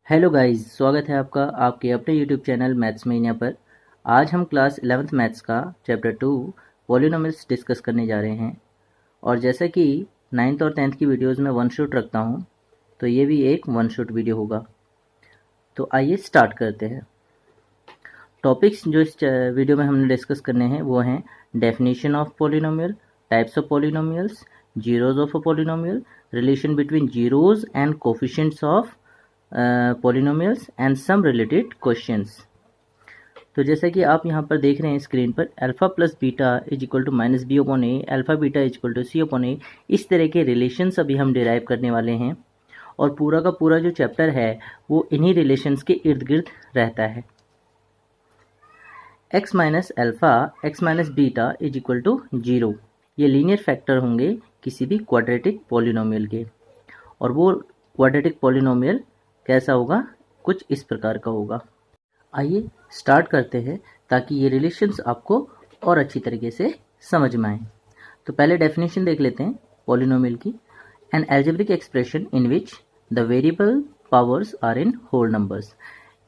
Hello guys, स्वागत है आपका आपके अपने यूट्यूब चैनल मैथ्स मैनिया पर। आज हम क्लास 11th मैथ्स का चैप्टर 2 पॉलिनोमियल्स डिस्कस करने जा रहे हैं। और जैसा कि 9th और 10th की वीडियोस में वन शॉट रखता हूं, तो ये भी एक वन शॉट वीडियो होगा। तो आइए स्टार्ट करते हैं। टॉपिक्स जो इस वीडियो में हमने डिस्कस करने हैं वो हैं definition of polynomial, types of polynomials, zeros of a polynomial, relation between zeros and coefficients of polynomials and some related questions. तो जैसा कि आप यहाँ पर देख रहे हैं स्क्रीन पर, alpha plus beta is equal to minus b upon a, alpha beta is equal to c upon a, इस तरह के रिलेशंस अभी हम डिराइव करने वाले हैं। और पूरा का पूरा जो चैप्टर है वो इन्हीं रिलेशंस के इर्द गिर्द रहता है। x minus alpha x minus beta is equal to 0, ये लीनियर फैक्टर होंगे किसी भी क्वाड्रेटिक पॉलिनोमियल के। और वो क्वाड्रेटिक पॉलिनोमियल कैसा होगा? कुछ इस प्रकार का होगा। आइए स्टार्ट करते हैं ताकि ये रिलेशंस आपको और अच्छी तरीके से समझ में आए। तो पहले डेफिनेशन देख लेते हैं पॉलिनोमियल की। An algebraic expression in which the variable powers are in whole numbers.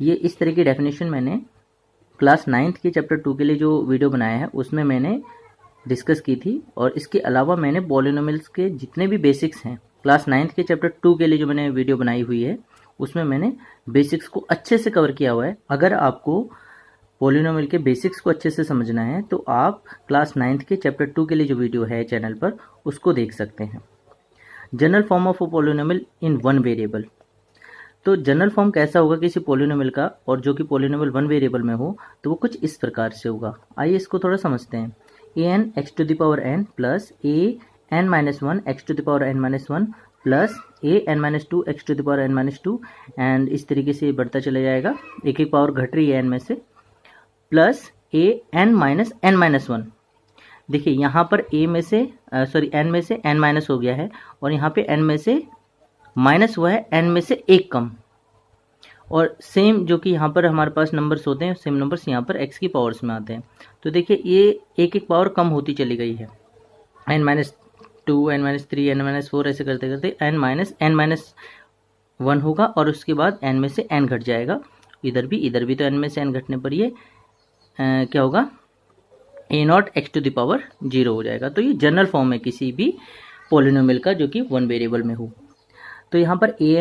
ये इस तरह की डेफिनेशन मैंने क्लास 9th के चैप्टर 2 के लिए जो वीडियो बनाया है उसमें मैंने डिस्कस की थी। और इसके अलावा मैंने पॉलिनोमियल्स के जितने भी बेसिक्स हैं क्लास 9th के चैप्टर 2 के लिए जो मैंने वीडियो बनाई हुई है उसमें मैंने बेसिक्स को अच्छे से कवर किया हुआ है। अगर आपको पॉलिनोमियल के बेसिक्स को अच्छे से समझना है तो आप क्लास 9th के चैप्टर 2 के लिए जो वीडियो है चैनल पर उसको देख सकते हैं। General form of a polynomial in one variable. तो जनरल फॉर्म कैसा होगा किसी पॉलिनोमियल का, और जो कि पॉलिनोमियल वन वेरिएबल में हो, तो वो कुछ इस प्रकार से होगा। आइए इसको थोड़ा समझते हैं। A n x to the power n plus a n minus one x to the power n minus one plus a n minus two x to the power n minus two, and इस तरीके से बढ़ता चला जाएगा, एक एक power घट रही है एन में से, plus a n minus one. देखिए यहाँ पर ए में से एन में से एन माइनस हो गया है, और यहाँ पे एन में से माइनस हुआ है, एन में से एक कम। और सेम जो कि यहाँ पर हमारे पास नंबर्स होते हैं, सेम नंबर्स यहाँ पर एक्स की पावर्स में आते हैं। तो देखिए ये एक एक पावर कम होती चली गई है, n minus two, n minus three, n minus four, ऐसे करते करते एन माइनस वन होगा, और उसके बाद एन में से एन घट जाएगा। इधर भी तो एन में से एन घटने पर ये क्या होगा, a not x to the power 0 हो जाएगा। तो ये जनरल फॉर्म है किसी भी पॉलिनोमियल का जो कि वन वेरिएबल में हो। तो यहाँ पर ए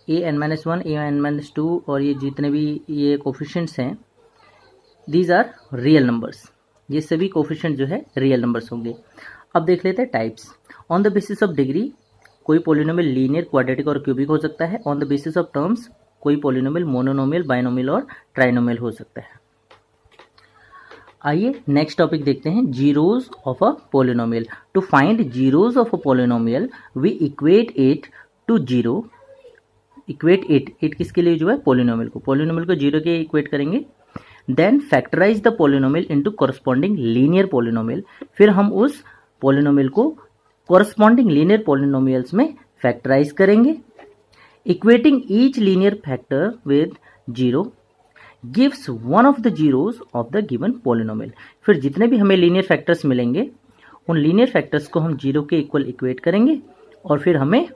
n minus one, A n minus to, और ये जितने भी ये कोफिशिएंट्स हैं, दीज आर रियल नंबर्स। ये सभी कोफिशिएंट जो है रियल नंबर्स होंगे। अब देख लेते हैं types. On the basis of degree कोई पॉलिनोमियल लीनियर, क्वाड्रेटिक और क्यूबिक हो सकता है। On the basis of terms कोई पॉलिनोमियल मोनोनोमियल, बाइनोमियल और ट्राइनोमियल हो सकता है। आइए नेक्स्ट टॉपिक देखते हैं, zeros of a polynomial. To find zeros of a polynomial we equate it to zero. Equate it किसके लिए जो है, पॉलिनोमियल को जीरो के इक्वेट करेंगे। Then factorize the polynomial into corresponding linear polynomial. फिर हम उस पॉलिनोमियल को कॉरस्पॉन्डिंग लीनियर पॉलिनोमियल्स में फैक्टराइज करेंगे। Equating each linear factor with zero gives one of the zeros of the given polynomial. फिर जितने भी हमें लीनियर फैक्टर्स मिलेंगे उन लीनियर फैक्टर्स को हम जीरो के इक्वल इक्वेट करेंगे, और फिर हमें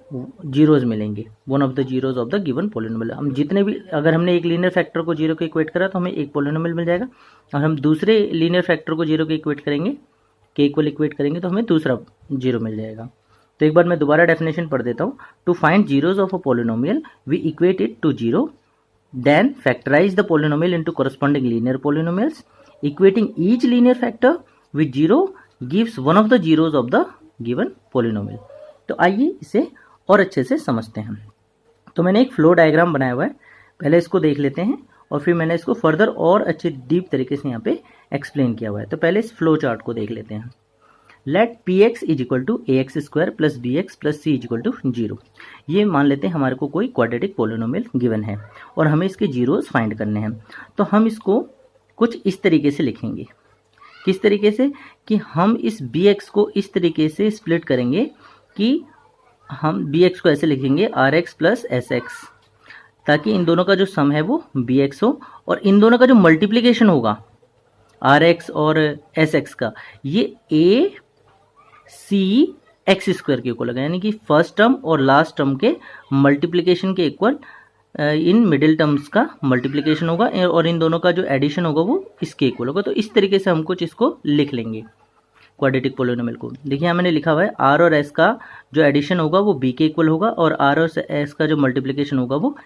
जीरोज मिलेंगे, one of the zeros of the given polynomial. हम जितने भी, अगर हमने एक लीनियर फैक्टर को जीरो के इक्वेट करा तो हमें एक पॉलिनोमियल मिल जाएगा, और हम दूसरे लीनियर फैक्टर को जीरो के इक्वेट करेंगे, के इक्वल इक्वेट करेंगे तो हमें दूसरा जीरो मिल जाएगा। तो एक बार मैं दोबारा डेफिनेशन पढ़ देता हूँ। To find zeros of a polynomial we equate it to zero, then factorize the polynomial into corresponding linear polynomials. Equating each linear factor with zero gives one of the zeros of the given polynomial. तो आइए इसे और अच्छे से समझते हैं। तो मैंने एक फ्लो डायग्राम बनाया हुआ है, पहले इसको देख लेते हैं, और फिर मैंने इसको फर्दर और अच्छे डीप तरीके से यहाँ पे एक्सप्लेन किया हुआ है। तो पहले इस फ्लो चार्ट को देख लेते हैं। Let p x is equal to a x square plus b x plus c is equal to 0। ये मान लेते हैं हमारे को कोई क्वाड्रेटिक पॉलिनोमियल गिवन है और हमें इसके जीरोस फाइंड करने हैं। तो हम इसको कुछ इस तरीके से लिखेंगे। किस तरीके से? कि हम इस बी एक्स को इस तरीके से स्प्लिट करेंगे कि हम बी एक्स को ऐसे लिखेंगे r x plus s x, ताकि इन दोनों का जो सम है वो बी एक्स हो, और इन दोनों का जो मल्टीप्लिकेशन होगा आर एक्स और एस एक्स का, ये ए सी एक्स स्क्वायर के इक्वल होगा, यानी कि फर्स्ट टर्म और लास्ट टर्म के मल्टीप्लिकेशन के इक्वल इन मिडिल टर्म्स का मल्टीप्लिकेशन होगा और इन दोनों का जो एडिशन होगा वो इसके इक्वल होगा। तो इस तरीके से हम कुछ इसको लिख लेंगे क्वाड्रेटिक पोलिनोमियल को। देखिए यहाँ मैंने लिखा हुआ है आर और एस का जो एडिशन होगा वो बी के इक्वल होगा और आर और एस का जो मल्टीप्लिकेशन होगा वो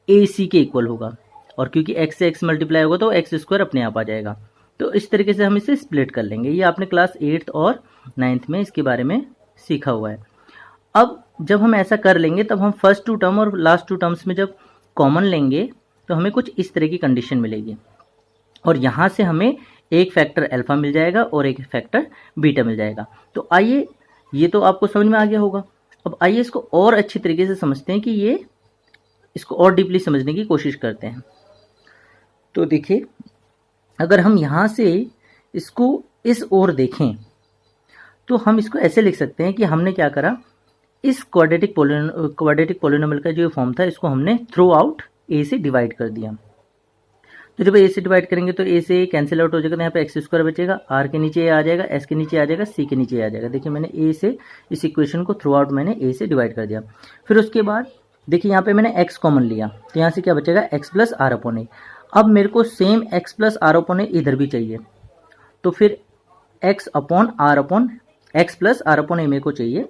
ए सी के इक्वल होगा। और क्योंकि एक्स से एक्स मल्टीप्लाई होगा तो एक्स स्क्वायर अपने आप आ जाएगा। तो इस तरीके से हम इसे स्प्लिट कर लेंगे। ये आपने क्लास 8th और 9th में इसके बारे में सीखा हुआ है। अब जब हम ऐसा कर लेंगे तब हम फर्स्ट टू टर्म और लास्ट टू टर्म्स में जब कॉमन लेंगे तो हमें कुछ इस तरह की कंडीशन मिलेगी और यहाँ से हमें एक फैक्टर अल्फा मिल जाएगा और एक फैक्टर बीटा मिल जाएगा। तो आइए, ये तो आपको समझ में आ गया होगा। अब आइए इसको और अच्छी तरीके से समझते हैं कि ये इसको और डीपली समझने की कोशिश करते हैं। तो देखिए, अगर हम यहाँ से इसको इस ओर देखें तो हम इसको ऐसे लिख सकते हैं कि हमने क्या करा, इस क्वाड्रेटिक पोलिनोमियल का जो फॉर्म था इसको हमने थ्रू आउट ए से डिवाइड कर दिया। तो जब ए से डिवाइड करेंगे तो ए से कैंसिल आउट हो जाएगा, तो यहाँ पे एक्स स्क्वायर बचेगा, आर के नीचे आ जाएगा, एस के नीचे आ जाएगा, सी के नीचे आ जाएगा। देखिए मैंने ए से इस इक्वेशन को थ्रू आउट मैंने ए से डिवाइड कर दिया। फिर उसके बाद देखिए यहाँ पे मैंने एक्स कॉमन लिया तो यहाँ से क्या बचेगा, x plus r upon a. अब मेरे को same x plus r upon a इधर भी चाहिए, तो फिर x upon r upon x plus r upon a मेरे को चाहिए।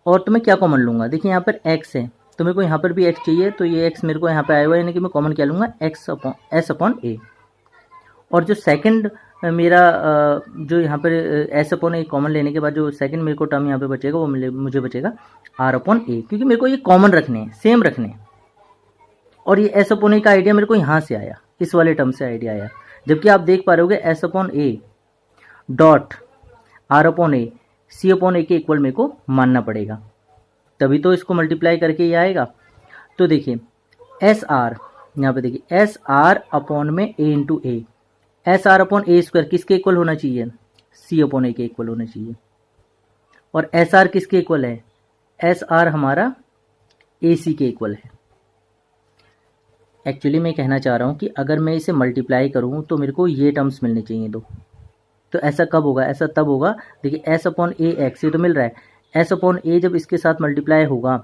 और तो मैं क्या कॉमन लूँगा, देखिए यहाँ पर एक्स है तो मेरे को यहाँ पर भी एक्स चाहिए, तो ये एक्स मेरे को यहाँ पे आया हुआ है, यानी कि मैं कॉमन क्या लूँगा, एक्स अपॉन एस अपॉन ए। और जो सेकंड मेरा जो यहाँ पर एस अपॉन ए कॉमन लेने के बाद जो सेकंड मेरे को टर्म यहाँ पे बचेगा वो मुझे बचेगा आर अपॉन ए, क्योंकि मेरे को ये कॉमन रखने हैं, सेम रखने हैं। और ये एस अपॉन ए का आइडिया मेरे को यहाँ से आया, इस वाले टर्म से आइडिया आया। जबकि आप देख पा रहे होगे s upon a dot r upon a c upon a के इक्वल मेरे को मानना पड़ेगा, तभी तो इसको मल्टीप्लाई करके ये आएगा। तो देखिए एस आर, यहाँ पे देखिए एस आर अपॉन में ए इंटू ए, एस आर अपॉन ए स्क्वायर किसके इक्वल होना चाहिए, सी अपॉन ए के इक्वल होना चाहिए। और एस आर किसके इक्वल है, एस आर हमारा ए सी के इक्वल है। एक्चुअली मैं कहना चाह रहा हूँ कि अगर मैं इसे मल्टीप्लाई करूँ तो मेरे को ये टर्म्स मिलने चाहिए दो। तो ऐसा कब होगा, ऐसा तब होगा, देखिए एस अपॉन ए एक्स ये तो मिल रहा है, एस अपॉन ए जब इसके साथ मल्टीप्लाई होगा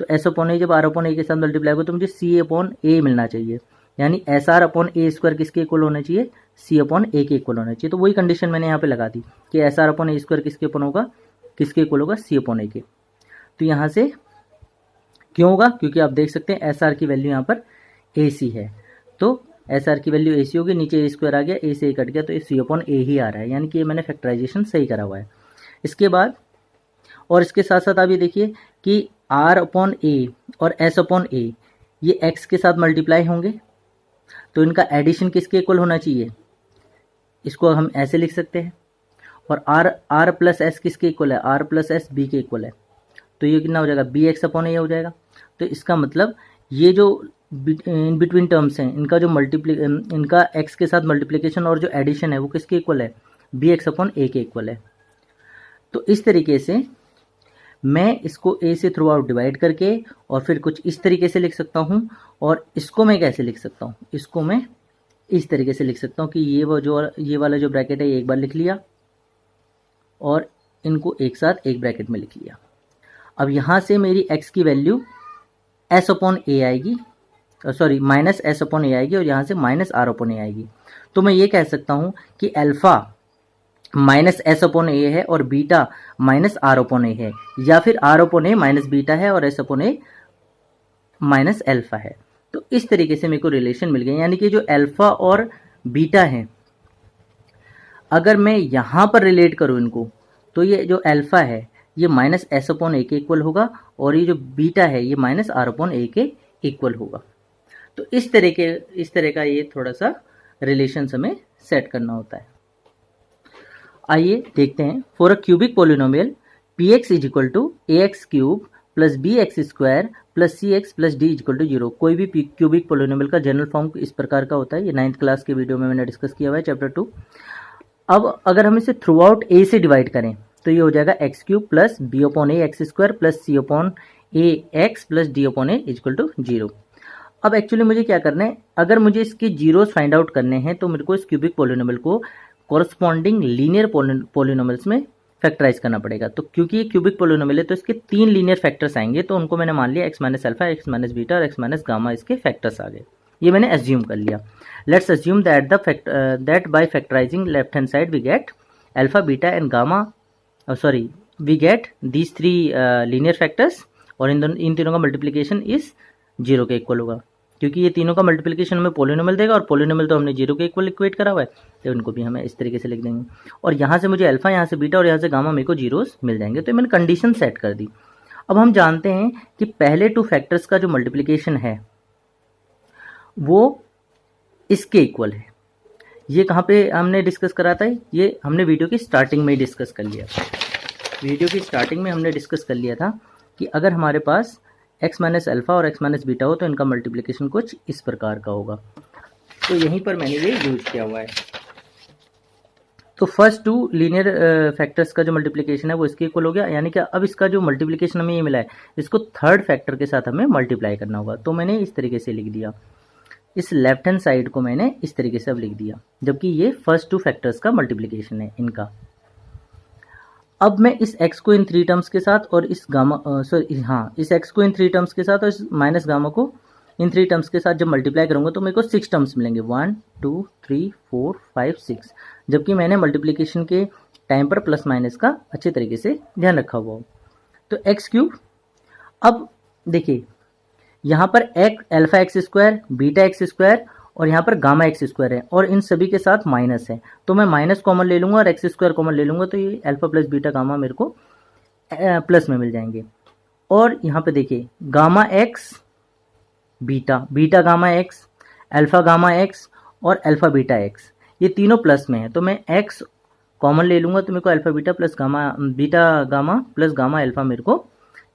तो एस अपॉन ए जब आर अपॉन ए के साथ मल्टीप्लाई होगा तो मुझे सी अपॉन ए मिलना चाहिए, यानी एस आर अपॉन ए स्क्वायर किसके इक्वल होना चाहिए, सी अपॉन ए के इक्वल होना चाहिए। तो वही कंडीशन मैंने यहाँ पे लगा दी कि एस आर अपॉन ए स्क्वायर किसके अपॉन होगा, किसके इक्वल होगा, सी अपॉन ए के। तो यहाँ से क्यों होगा, क्योंकि आप देख सकते हैं एस आर की वैल्यू यहाँ पर ए सी है, तो एस आर की वैल्यू ए सी होगी, नीचे ए स्क्वायर आ गया, ए से ए कट गया, तो सी अपॉन ए ही आ रहा है, यानी कि ये मैंने फैक्टराइजेशन सही करा हुआ है। इसके बाद और इसके साथ साथ आप ये देखिए कि आर अपॉन ए और एस अपॉन ए ये एक्स के साथ मल्टीप्लाई होंगे, तो इनका एडिशन किसके इक्वल होना चाहिए, इसको हम ऐसे लिख सकते हैं। और आर प्लस एस किसके इक्वल है, आर प्लस एस बी के इक्वल है, तो ये कितना हो जाएगा, बी एक्स अपॉन ए हो जाएगा। तो इसका मतलब ये जो इन बिटवीन टर्म्स हैं इनका जो इनका एक्स के साथ मल्टीप्लिकेशन और जो एडिशन है वो किसके इक्वल है, बी एक्स अपॉन ए के इक्वल है। तो इस तरीके से मैं इसको ए से थ्रू आउट डिवाइड करके और फिर कुछ इस तरीके से लिख सकता हूँ। और इसको मैं कैसे लिख सकता हूँ, इसको मैं इस तरीके से लिख सकता हूँ कि ये वाला जो ब्रैकेट है ये एक बार लिख लिया और इनको एक साथ एक ब्रैकेट में लिख लिया। अब यहाँ से मेरी एक्स की वैल्यू एस अपॉन ए आएगी, सॉरी माइनस एस अपॉन ए आएगी और यहाँ से माइनस आर अपॉन ए आएगी। तो मैं ये कह सकता हूँ कि alpha minus s upon a है और beta minus r upon a है, या फिर r upon a minus beta है और s upon a minus alpha है। तो इस तरीके से मेरे को रिलेशन मिल गए, यानी कि जो अल्फा और बीटा है अगर मैं यहाँ पर रिलेट करूँ इनको, तो ये जो अल्फा है ये माइनस एस अपॉन ए के इक्वल होगा और ये जो बीटा है ये माइनस आर अपॉन ए के इक्वल होगा। तो इस तरह का ये थोड़ा सा रिलेशन हमें सेट करना होता है। आइए देखते हैं, for a cubic polynomial p x is equal to a x cube plus b x square plus c x plus d is equal to 0। कोई भी क्यूबिक पोलिनोमियल का जनरल फॉर्म इस प्रकार का होता है। ये 9th क्लास के वीडियो में मैंने डिस्कस किया हुआ है, चैप्टर 2। अब अगर हम इसे थ्रू आउट ए से डिवाइड करें तो ये हो जाएगा x cube plus b upon a x square plus c upon a x plus d upon a is equal to 0। अब एक्चुअली मुझे क्या करना है, अगर मुझे इसके जीरोस फाइंड आउट करने हैं तो मेरे को इस क्यूबिक पोलिनोमियल को कोरस्पॉन्डिंग लीनियर पोलिनोमियल्स में फैक्टराइज करना पड़ेगा। तो क्योंकि ये क्यूबिक पोलिनोमियल है तो इसके 3 लीनियर फैक्टर्स आएंगे, तो उनको मैंने मान लिया x minus alpha, x minus beta और x माइनस गामा इसके फैक्टर्स आ गए। ये मैंने एज्यूम कर लिया। Let's assume that by factorizing left hand side we get alpha beta and gamma, sorry we get these 3 linear factors, और इन तीनों का मल्टीप्लीकेशन इज 0 के इक्वल होगा, क्योंकि ये तीनों का मल्टीप्लिकेशन हमें पोलिनोमियल देगा और पोलिनोमियल तो हमने 0 के इक्वल इक्वेट करा हुआ है, तो इनको भी हमें इस तरीके से लिख देंगे। और यहाँ से मुझे अल्फा, यहाँ से बीटा और यहाँ से गामा मेरे को जीरोस मिल जाएंगे। तो मैंने कंडीशन सेट कर दी। अब हम जानते हैं कि पहले 2 फैक्टर्स का जो मल्टीप्लिकेशन है वो इसके इक्वल है। ये कहाँ पे हमने डिस्कस करा था? ये हमने वीडियो की स्टार्टिंग में ही डिस्कस कर लिया। वीडियो की स्टार्टिंग में हमने डिस्कस कर लिया था कि अगर हमारे पास x माइनस अल्फा और x माइनस बीटा हो तो इनका मल्टीप्लिकेशन कुछ इस प्रकार का होगा। तो यहीं पर मैंने ये यूज किया हुआ है। तो फर्स्ट 2 लीनियर फैक्टर्स का जो मल्टीप्लिकेशन है वो इसके इक्वल हो गया, यानी कि अब इसका जो मल्टीप्लिकेशन हमें ये मिला है इसको थर्ड फैक्टर के साथ हमें मल्टीप्लाई करना होगा। तो मैंने इस तरीके से लिख दिया, इस लेफ्ट हैंड साइड को मैंने इस तरीके से अब लिख दिया, जबकि ये फर्स्ट 2 फैक्टर्स का मल्टीप्लिकेशन है इनका। अब मैं इस x को इन 3 टर्म्स के साथ और इस गामा इस x को इन 3 टर्म्स के साथ और इस माइनस गामा को इन 3 टर्म्स के साथ जब मल्टीप्लाई करूंगा तो मेरे को 6 टर्म्स मिलेंगे, 1 2 3 4 5 6, जबकि मैंने मल्टीप्लिकेशन के टाइम पर प्लस माइनस का अच्छे तरीके से ध्यान रखा हुआ हो। तो एक्स क्यूब, अब देखिए यहाँ पर alpha x square, beta x square और यहाँ पर गामा एक्स स्क्वायर है और इन सभी के साथ माइनस है, तो मैं माइनस कॉमन ले लूंगा और एक्स स्क्वायर कॉमन ले लूंगा, तो ये अल्फा प्लस बीटा गामा मेरे को प्लस में मिल जाएंगे। और यहाँ पे देखिए gamma x beta, beta gamma x, alpha gamma x और अल्फा बीटा एक्स, ये तीनों प्लस में है, तो मैं एक्स कॉमन ले लूंगा तो मेरे को alpha beta plus gamma, beta gamma plus gamma alpha मेरे को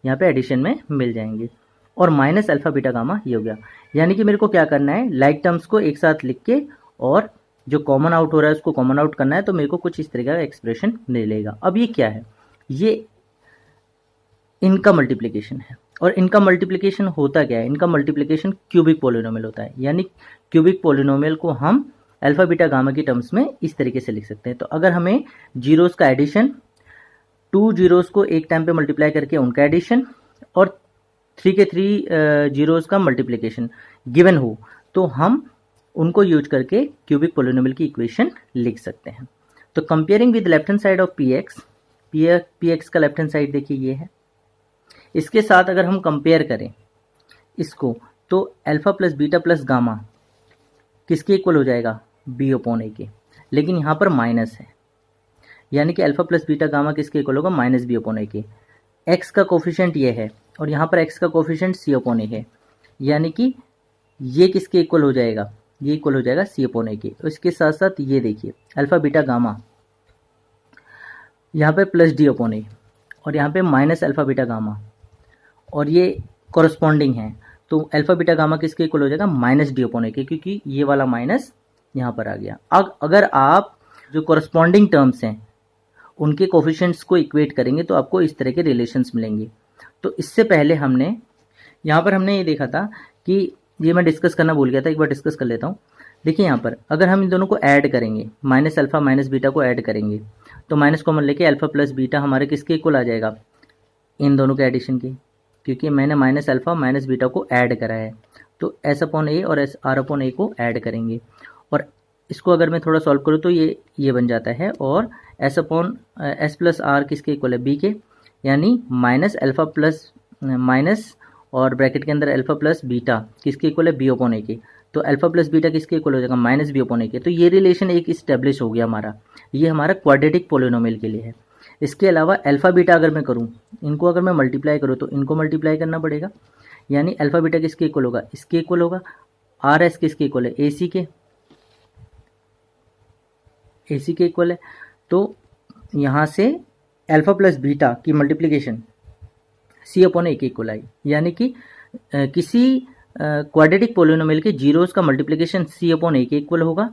यहाँ पे एडिशन में मिल जाएंगे। और माइनस अल्फा बीटा गामा ये हो गया, यानी कि मेरे को क्या करना है, लाइक टर्म्स को एक साथ लिख के और जो कॉमन आउट हो रहा है उसको कॉमन आउट करना है, तो मेरे को कुछ इस तरीके का एक्सप्रेशन मिलेगा। अब ये क्या है, ये इनका मल्टीप्लिकेशन है और इनका मल्टीप्लिकेशन होता क्या है, इनका मल्टीप्लिकेशन क्यूबिक पोलिनोमियल होता है, यानी क्यूबिक पोलिनोमियल को हम अल्फा बीटा गामा की टर्म्स में इस तरीके से लिख सकते हैं। तो अगर हमें जीरोस का एडिशन, 2 जीरोस को एक टाइम पे मल्टीप्लाई करके उनका एडिशन और 3 के 3 जीरोस का मल्टीप्लिकेशन गिवन हो तो हम उनको यूज करके क्यूबिक पोलिनोमियल की इक्वेशन लिख सकते हैं। तो comparing with left hand side of P x का लेफ्ट हैंड साइड देखिए ये है, इसके साथ अगर हम कंपेयर करें इसको तो alpha plus beta plus gamma किसके इक्वल हो जाएगा, बी अपॉन ए के, लेकिन यहाँ पर माइनस है, यानी कि अल्फा प्लस बीटा गामा किसके इक्वल होगा, माइनस बी अपॉन ए के। एक्स का कोफिशिएंट ये है और यहाँ पर एक्स का कोफिशिएंट सी अपॉन ए है, यानी कि ये किसके इक्वल हो जाएगा, ये इक्वल हो जाएगा सी अपॉन ए के। इसके साथ साथ ये देखिए अल्फा बीटा गामा यहाँ पे प्लस डी अपॉन ए और यहाँ पे माइनस अल्फा बीटा गामा, और ये कॉरस्पॉन्डिंग है, तो अल्फा बीटा गामा किसके इक्वल हो जाएगा, माइनस डी अपॉन ए के, क्योंकि ये वाला माइनस यहाँ पर आ गया। अब अगर आप जो कॉरस्पॉन्डिंग टर्म्स हैं उनके कोफिशिएंट्स को इक्वेट करेंगे तो आपको इस तरह के रिलेशंस मिलेंगे। तो इससे पहले हमने यहाँ पर हमने ये देखा था कि ये मैं डिस्कस करना भूल गया था, एक बार डिस्कस कर लेता हूँ। देखिए यहाँ पर अगर हम इन दोनों को ऐड करेंगे, माइनस अल्फा माइनस बीटा को ऐड करेंगे तो माइनस कॉमन लेके अल्फा प्लस बीटा हमारे किसके इक्वल आ जाएगा, इन दोनों के एडिशन के, क्योंकि मैंने माइनस अल्फा माइनस बीटा को ऐड करा है। तो एस अपॉन ए और एस आर अपॉन ए को ऐड करेंगे और इसको अगर मैं थोड़ा सॉल्व करूँ तो ये बन जाता है, और s upon s plus r किसके इक्वल है, बी के, यानी माइनस अल्फा प्लस माइनस और ब्रैकेट के अंदर अल्फा प्लस बीटा किसके इक्वल है, बी अपॉन ए के। तो अल्फा प्लस बीटा किसके इक्वल हो जाएगा, माइनस बी अपॉन ए के। तो ये रिलेशन एक इस्टेब्लिश हो गया हमारा, ये हमारा क्वाड्रेटिक पोलिनोमियल के लिए है। इसके अलावा अल्फा बीटा अगर मैं करूँ, इनको अगर मैं मल्टीप्लाई करूँ तो इनको मल्टीप्लाई करना पड़ेगा, यानी अल्फा बीटा किसके इक्वल होगा, इसके इक्वल होगा। आर एस किसके इक्वल है, ए सी के इक्वल है। तो यहाँ से अल्फा प्लस बीटा की मल्टीप्लिकेशन सी अपॉन ए के इक्वल आई, यानी कि किसी क्वाड्रेटिक पोलिनोमियल के जीरोस का मल्टीप्लिकेशन सी अपॉन ए के इक्वल होगा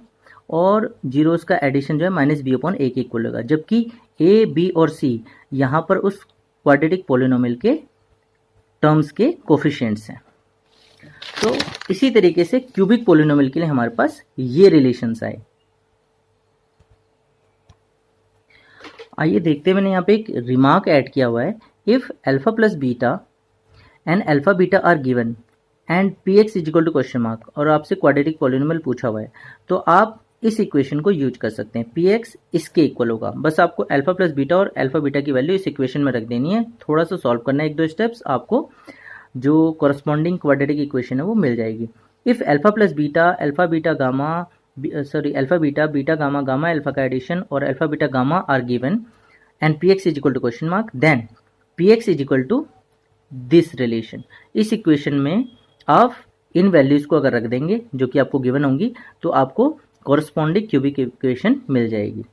और जीरोस का एडिशन जो है माइनस बी अपॉन ए के इक्वल होगा, जबकि ए बी और सी यहाँ पर उस क्वाड्रेटिक पोलिनोमियल के टर्म्स के कोफिशिएंट्स हैं। तो इसी तरीके से क्यूबिक पोलिनोमियल के लिए हमारे पास ये रिलेशंस आए। आइए देखते हैं, मैंने यहाँ पे एक रिमार्क ऐड किया हुआ है, if alpha plus beta and alpha beta are given and p x is equal to question mark, और आपसे क्वाड्रेटिक पॉलिनोमियल पूछा हुआ है, तो आप इस इक्वेशन को यूज कर सकते हैं। पी एक्स इसके इक्वल होगा, बस आपको अल्फा प्लस बीटा और अल्फा बीटा की वैल्यू इस इक्वेशन में रख देनी है, थोड़ा सा सॉल्व करना है, एक दो स्टेप्स, आपको जो कॉरस्पॉन्डिंग क्वाड्रेटिक इक्वेशन है वो मिल जाएगी। If alpha plus beta alpha beta gamma alpha beta beta gamma gamma alpha का एडिशन और alpha beta gamma are given and p x is equal to question mark, then p x is equal to this relation. इस equation में आप इन values को अगर रख देंगे जो कि आपको गिवन होंगी, तो आपको कॉरस्पॉन्डिंग क्यूबिक इक्वेशन मिल जाएगी।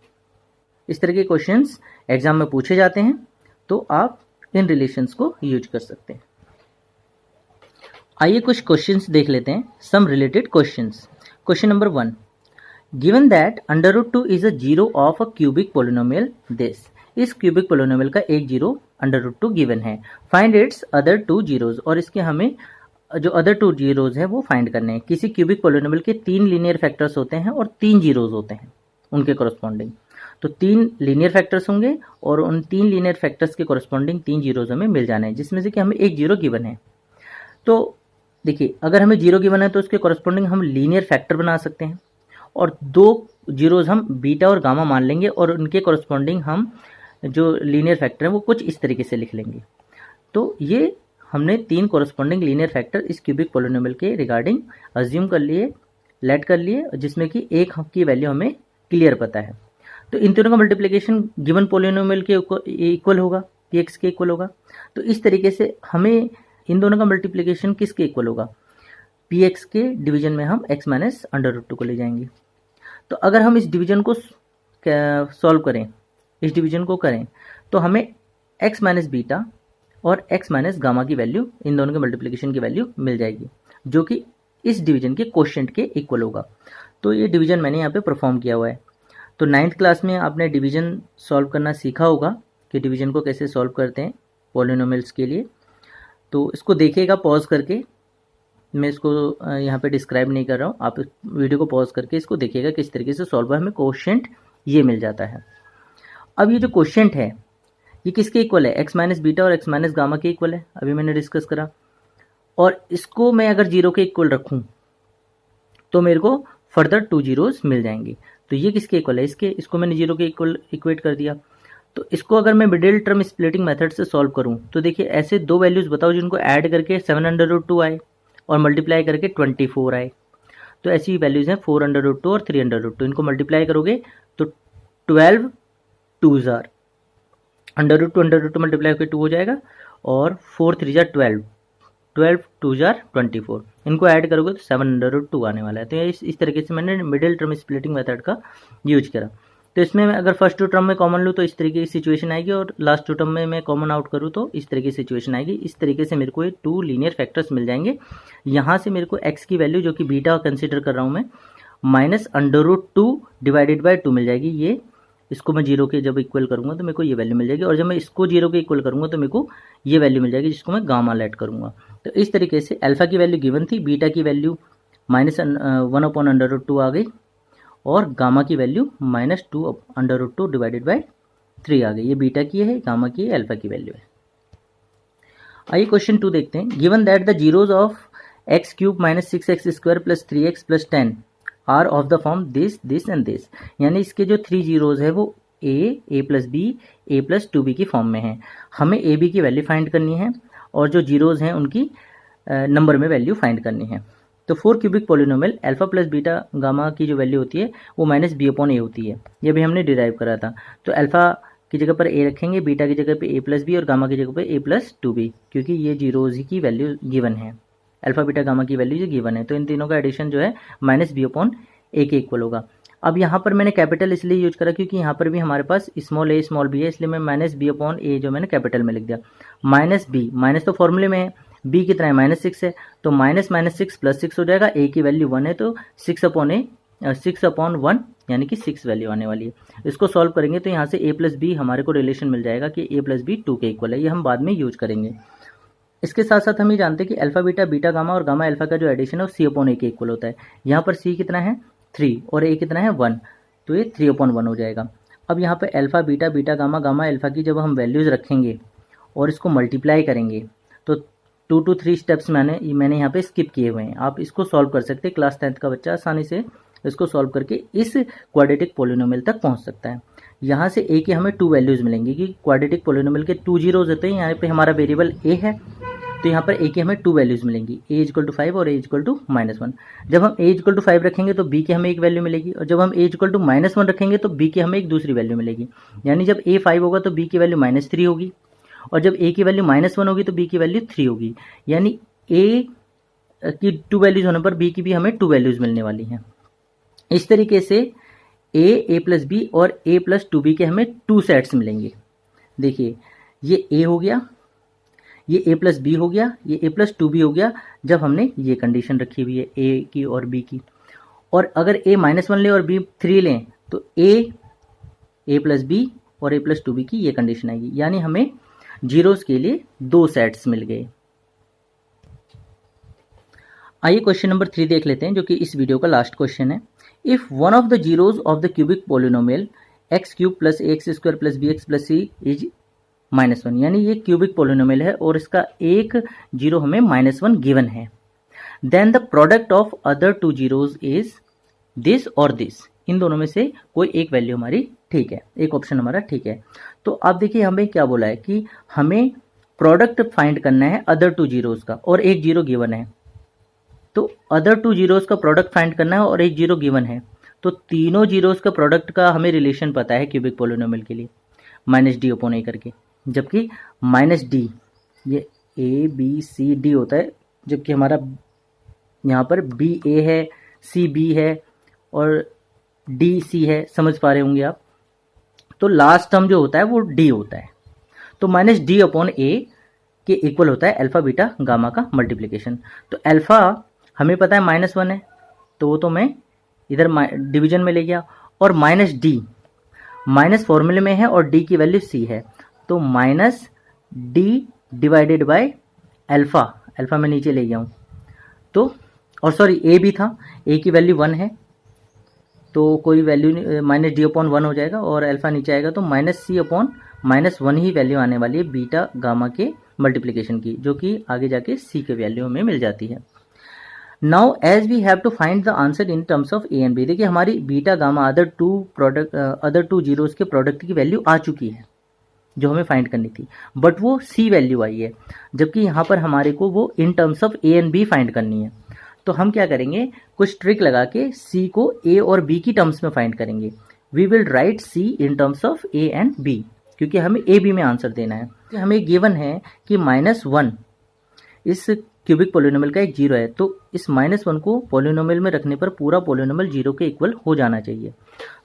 इस तरह के क्वेश्चंस एग्जाम में पूछे जाते हैं, तो आप इन रिलेशंस को यूज कर सकते हैं। आइए कुछ क्वेश्चंस देख लेते हैं, some related questions. Question number 1, given that √2 is a zero of a cubic polynomial this. इस क्यूबिक पोलिनोमियल का एक जीरो √2 गिवन है, find its other two zeros, और इसके हमें जो अदर टू जीरोज है वो फाइंड करने हैं। किसी क्यूबिक पोलिनोमियल के 3 लीनियर फैक्टर्स होते हैं और 3 जीरोज होते हैं उनके कॉरस्पॉन्डिंग, तो 3 लीनियर फैक्टर्स होंगे और उन 3 लीनियर फैक्टर्स के कॉरस्पॉन्डिंग 3 जीरोज हमें मिल जाने हैं, जिसमें से कि हमें एक जीरो गिवन है। तो देखिए, अगर हमें जीरो गिवन है तो उसके कॉरस्पॉन्डिंग हम लीनियर फैक्टर बना सकते हैं, और 2 जीरोज हम बीटा और गामा मान लेंगे, और उनके कॉरस्पॉन्डिंग हम जो लीनियर फैक्टर है वो कुछ इस तरीके से लिख लेंगे। तो ये हमने 3 कॉरस्पॉन्डिंग लीनियर फैक्टर इस क्यूबिक पोलिनोमियल के रिगार्डिंग अज्यूम कर लिए, लेट कर लिए, जिसमें कि एक की वैल्यू हमें क्लियर पता है। तो इन तीनों का मल्टीप्लिकेशन गिवन पोलिनोमियल के इक्वल होगा, पी एक्स के इक्वल होगा। तो इस तरीके से हमें इन दोनों का मल्टीप्लिकेशन किसके इक्वल होगा, पी एक्स के डिवीजन में हम x माइनस √2 को ले जाएंगे। तो अगर हम इस डिवीजन को सॉल्व करें, इस डिवीजन को करें, तो हमें x माइनस बीटा और x माइनस गामा की वैल्यू, इन दोनों के मल्टीप्लिकेशन की वैल्यू मिल जाएगी, जो कि इस डिवीजन के कोशेंट के इक्वल होगा। तो ये डिवीजन मैंने यहाँ पे परफॉर्म किया हुआ है। तो 9th क्लास में आपने डिवीजन सॉल्व करना सीखा होगा कि डिवीजन को कैसे सॉल्व करते हैं पॉलिनोमियल्स के लिए। तो इसको देखिएगा पॉज करके, मैं इसको यहाँ पे डिस्क्राइब नहीं कर रहा हूँ, आप वीडियो को पॉज करके इसको देखिएगा किस तरीके से सॉल्व है, हमें कोशेंट ये मिल जाता है। अब ये जो कोशेंट है ये किसके इक्वल है, x माइनस बीटा और x माइनस गामा के इक्वल है, अभी मैंने डिस्कस करा। और इसको मैं अगर जीरो के इक्वल रखूं तो मेरे को फर्दर 2 जीरोस मिल जाएंगे। तो ये किसके इक्वल है, इसको मैंने जीरो के इक्वल इक्वेट कर दिया। तो इसको अगर मैं मिडिल टर्म स्प्लिटिंग मेथड से सॉल्व करूं, तो देखिए ऐसे 2 वैल्यूज बताओ जिनको ऐड करके 7√2 आए और मल्टीप्लाई करके 24 आए। तो ऐसी वैल्यूज हैं 4√2 और 3√2, इनको मल्टीप्लाई करोगे तो 12 2 जार √2 मल्टीप्लाई करके 2 हो जाएगा, और 4 3 जार 12 2 जार 24, इनको ऐड करोगे तो 7√2 आने वाला है। तो इस तरीके से मैंने मिडिल टर्म स्प्लिटिंग मेथड का यूज करा। तो इसमें मैं अगर फर्स्ट 2 टर्म में कॉमन लूँ तो इस तरीके की सिचुएशन आएगी, और लास्ट 2 टर्म में मैं कॉमन आउट करूँ तो इस तरीके की सिचुएशन आएगी। इस तरीके से मेरे को ये 2 लीनियर फैक्टर्स मिल जाएंगे। यहाँ से मेरे को x की वैल्यू, जो कि बीटा कंसिडर कर रहा हूँ मैं, माइनस √2 डिवाइडेड बाई 2 मिल जाएगी। ये इसको मैं जीरो के जब इक्वल करूँगा तो मेरे को ये वैल्यू मिल जाएगी, और जब मैं इसको जीरो के इक्वल करूँगा तो मेरे को ये वैल्यू मिल जाएगी, जिसको मैं गामा लेट करूँगा। तो इस तरीके से अल्फा की वैल्यू गिवन थी, बीटा की वैल्यू -1/√2 आ गई, और गामा की वैल्यू -2/√2 डिवाइडेड बाई 3 आ गई। ये बीटा की है, गामा की है, अल्फा की वैल्यू है। आइए क्वेश्चन 2 देखते हैं। Given that the zeros of x³ - 6x² + 3x + 10 are of the form this this and this, यानी इसके जो 3 जीरोज है वो a + b a + 2b की फॉर्म में है। हमें a b की वैल्यू फाइंड करनी है, और जो जीरोज हैं उनकी नंबर में वैल्यू फाइंड करनी है। तो 4 cubic polynomial alpha plus beta gamma की जो वैल्यू होती है वो -b/a होती है, ये भी हमने डिराइव करा था। तो अल्फा की जगह पर a रखेंगे, बीटा की जगह पे a + b और गामा की जगह पे a + 2b, क्योंकि ये जीरोज ही की वैल्यू गिवन है, अल्फा बीटा गामा की वैल्यू जो गिवन है। तो इन तीनों का एडिशन जो है -b/a के इक्वल होगा। अब यहाँ पर मैंने कैपिटल इसलिए यूज करा क्योंकि यहाँ पर भी हमारे पास स्मॉल a स्मॉल b है, इसलिए मैं -b/a जो मैंने कैपिटल में लिख दिया। -b, माइनस तो फॉर्मूले में है, b कितना है -6 है, तो -6 + 6 हो जाएगा। a की वैल्यू 1 है, तो 6/1 यानी कि 6 वैल्यू आने वाली है। इसको सॉल्व करेंगे तो यहाँ से a + b हमारे को रिलेशन मिल जाएगा कि a + b 2 के इक्वल है, ये हम बाद में यूज करेंगे। इसके साथ साथ हम ये जानते हैं कि अल्फा बीटा बीटा गामा और गामा अल्फा का जो एडिशन है वो c/a के इक्वल होता है। यहाँ पर c कितना है 3 और a कितना है 1, तो ये 3/1 हो जाएगा। अब यहाँ पे alpha beta, beta gamma, gamma alpha की जब हम वैल्यूज़ रखेंगे और इसको मल्टीप्लाई करेंगे तो 2 to 3 स्टेप्स मैंने यहाँ पे स्किप किए हुए हैं। आप इसको सॉल्व कर सकते हैं, क्लास 10th का बच्चा आसानी से इसको सॉल्व करके इस क्वाड्रेटिक पॉलिनोमियल तक पहुँच सकता है। यहाँ से ए की हमें 2 वैल्यूज़ मिलेंगी कि क्वाड्रेटिक पॉलिनोमियल के 2 जीरोज़ होते हैं। यहाँ पे हमारा वेरिएबल ए है तो यहाँ पर ए की हमें 2 वैल्यूज़ मिलेंगी, a = 5 और a = -1। जब हम a = 5 रखेंगे तो b की हमें एक वैल्यू मिलेगी और जब हम a = -1 रखेंगे तो b की हमें एक दूसरी वैल्यू मिलेगी। यानी जब a 5 होगा तो b की वैल्यू -3 होगी और जब a की वैल्यू -1 होगी तो b की वैल्यू 3 होगी। यानी a की 2 वैल्यूज़ होने पर b की भी हमें 2 वैल्यूज़ मिलने वाली हैं। इस तरीके से a + b और a + 2b के हमें 2 सेट्स मिलेंगे। देखिए ये a हो गया, ये a + b हो गया, ये a + 2b हो गया जब हमने ये कंडीशन रखी हुई है a की और b की। और अगर a -1 लें और b 3 लें तो a + b और a + 2b की ये कंडीशन आएगी। यानी हमें जीरोस के लिए 2 सेट्स मिल गए। आइए क्वेश्चन नंबर 3 देख लेते हैं जो कि इस वीडियो का लास्ट क्वेश्चन है। If one of the zeros of the cubic polynomial x³ + ax² + bx + c is -1, यानी ये क्यूबिक पोलिनोमियल है और इसका एक जीरो हमें -1 गिवन है। Then the product of other 2 zeros is this और दिस, इन दोनों में से कोई एक वैल्यू हमारी ठीक है, एक ऑप्शन हमारा ठीक है। तो आप देखिए हमें क्या बोला है कि हमें प्रोडक्ट फाइंड करना है अदर 2 जीरोज का और एक जीरो गिवन है। तो अदर 2 जीरोज का प्रोडक्ट फाइंड करना है और एक जीरो गिवन है। तो तीनों जीरोज का प्रोडक्ट का हमें रिलेशन पता है क्यूबिक पोलिनोमियल के लिए, -d/a करके, जबकि -d ये a b c d होता है, जबकि हमारा यहाँ पर b a है, c b है और d c है। समझ पा रहे होंगे आप। तो लास्ट टर्म जो होता है वो d होता है। तो -d/a के इक्वल होता है अल्फा बीटा गामा का मल्टीप्लिकेशन। तो अल्फा हमें पता है -1 है तो वो तो मैं इधर डिवीजन में ले गया, और -d माइनस फॉर्मूले में है और d की वैल्यू c है तो -d/, अल्फा मैं नीचे ले गया हूँ। तो और सॉरी a भी था, a की वैल्यू 1 है तो कोई वैल्यू -d/1 हो जाएगा और अल्फा नीचे आएगा तो -c/-1 ही वैल्यू आने वाली है बीटा गामा के मल्टीप्लिकेशन की, जो कि आगे जाके c के वैल्यू में मिल जाती है। Now as we have to find the answer in terms of a and b, देखिए हमारी beta gamma other two zeros के प्रोडक्ट की वैल्यू आ चुकी है जो हमें फाइंड करनी थी, बट वो c वैल्यू आई है, जबकि यहाँ पर हमारे को वो इन terms of a and b find करनी है। तो हम क्या करेंगे, कुछ ट्रिक लगा के c को a और b की टर्म्स में फाइंड करेंगे। We will write c in terms of a and b, क्योंकि हमें a b में आंसर देना है। तो हमें गिवन है कि -1 इस क्यूबिक पोलिनोमियल का एक जीरो है, तो इस -1 को पोलिनोमियल में रखने पर पूरा पोलिनोमियल जीरो के इक्वल हो जाना चाहिए।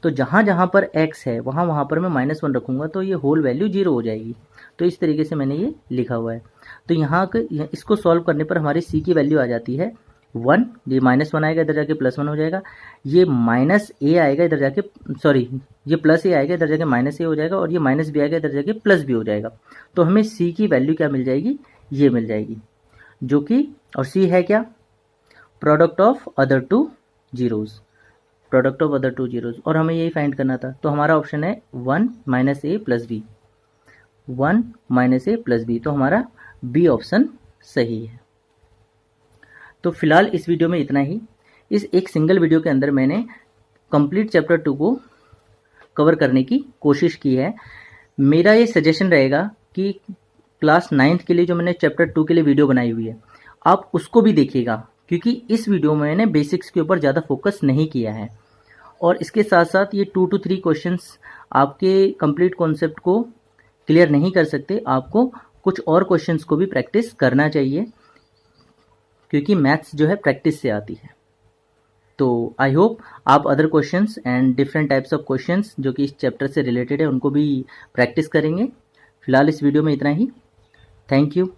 तो जहाँ जहाँ पर x है वहाँ पर मैं -1 रखूँगा तो ये होल वैल्यू जीरो हो जाएगी। तो इस तरीके से मैंने ये लिखा हुआ है। तो यहाँ इसको सॉल्व करने पर हमारी c की वैल्यू आ जाती है 1, ये -1 आएगा इधर जाके +1 हो जाएगा, ये -a आएगा इधर जाके, सॉरी ये +a आएगा इधर जाके -a हो जाएगा और ये -b आएगा इधर जाके +b हो जाएगा। तो हमें c की वैल्यू क्या मिल जाएगी, ये मिल जाएगी, जो कि और c है क्या, product of other 2 zeros, product of other 2 zeros, और हमें यही फाइंड करना था। तो हमारा ऑप्शन है 1 - a + b, 1 - a + b, तो हमारा बी ऑप्शन सही है। तो फिलहाल इस वीडियो में इतना ही। इस एक सिंगल वीडियो के अंदर मैंने कंप्लीट चैप्टर 2 को कवर करने की कोशिश की है। मेरा ये सजेशन रहेगा कि क्लास 9th के लिए जो मैंने चैप्टर 2 के लिए वीडियो बनाई हुई है आप उसको भी देखिएगा, क्योंकि इस वीडियो में मैंने बेसिक्स के ऊपर ज़्यादा फोकस नहीं किया है। और इसके साथ साथ ये 2 to 3 क्वेश्चंस आपके कंप्लीट कॉन्सेप्ट को क्लियर नहीं कर सकते, आपको कुछ और क्वेश्चंस को भी प्रैक्टिस करना चाहिए, क्योंकि मैथ्स जो है प्रैक्टिस से आती है। तो आई होप आप other questions and different types of questions जो कि इस चैप्टर से रिलेटेड है उनको भी प्रैक्टिस करेंगे। फिलहाल इस वीडियो में इतना ही। Thank you.